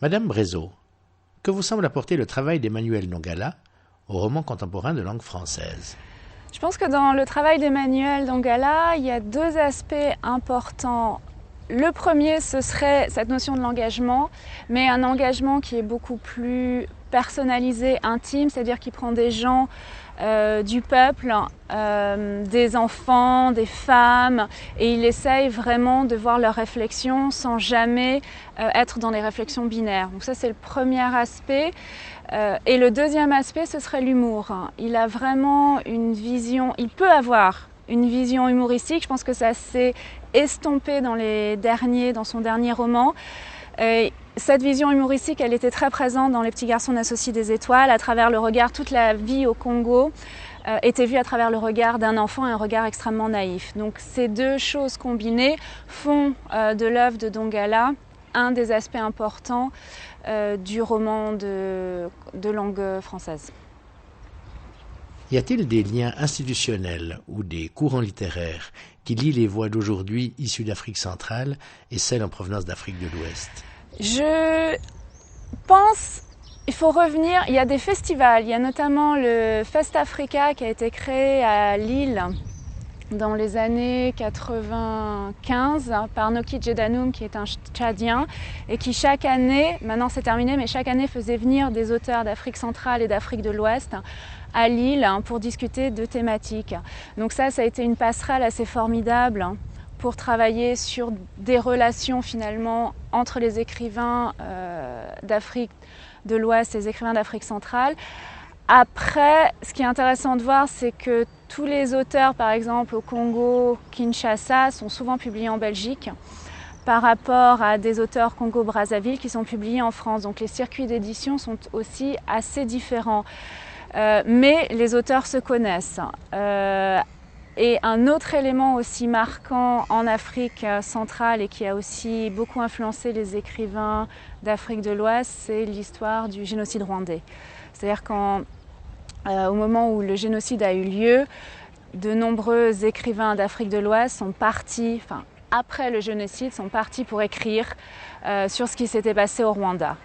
Madame Brézot, que vous semble apporter le travail d'Emmanuel Dongala au roman contemporain de langue française? Je pense que dans le travail d'Emmanuel Dongala, il y a deux aspects importants. Le premier, ce serait cette notion de l'engagement, mais un engagement qui est beaucoup plus personnalisé, intime, c'est-à-dire qui prend des gens du peuple, des enfants, des femmes, et il essaye vraiment de voir leurs réflexions sans jamais être dans les réflexions binaires. Donc ça, c'est le premier aspect. Et le deuxième aspect, ce serait l'humour. Il a vraiment une vision, il peut avoir une vision humoristique. Je pense que ça s'est estompé dans son dernier roman. Cette vision humoristique, elle était très présente dans Les petits garçons d'associés des étoiles, à travers le regard, toute la vie au Congo était vue à travers le regard d'un enfant, un regard extrêmement naïf. Donc ces deux choses combinées font de l'œuvre de Dongala un des aspects importants du roman de langue française. Y a-t-il des liens institutionnels ou des courants littéraires qui lient les voix d'aujourd'hui issues d'Afrique centrale et celles en provenance d'Afrique de l'Ouest? Je pense il faut revenir, il y a des festivals, il y a notamment le Fest Africa qui a été créé à Lille dans les années 95 par Noki Djedanoum qui est un Tchadien et qui chaque année, maintenant c'est terminé, mais chaque année faisait venir des auteurs d'Afrique centrale et d'Afrique de l'Ouest à Lille pour discuter de thématiques. Donc ça a été une passerelle assez formidable pour travailler sur des relations finalement entre les écrivains d'Afrique de l'Ouest et les écrivains d'Afrique centrale. Après, ce qui est intéressant de voir, c'est que tous les auteurs, par exemple au Congo, Kinshasa, sont souvent publiés en Belgique par rapport à des auteurs Congo-Brazzaville qui sont publiés en France. Donc les circuits d'édition sont aussi assez différents. Mais les auteurs se connaissent. Et un autre élément aussi marquant en Afrique centrale et qui a aussi beaucoup influencé les écrivains d'Afrique de l'Ouest, c'est l'histoire du génocide rwandais. C'est-à-dire qu'au moment où le génocide a eu lieu, de nombreux écrivains d'Afrique de l'Ouest sont partis, après le génocide, sont partis pour écrire sur ce qui s'était passé au Rwanda.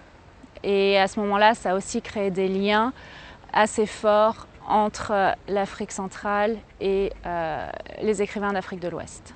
Et à ce moment-là, ça a aussi créé des liens assez forts entre l'Afrique centrale et les écrivains d'Afrique de l'Ouest.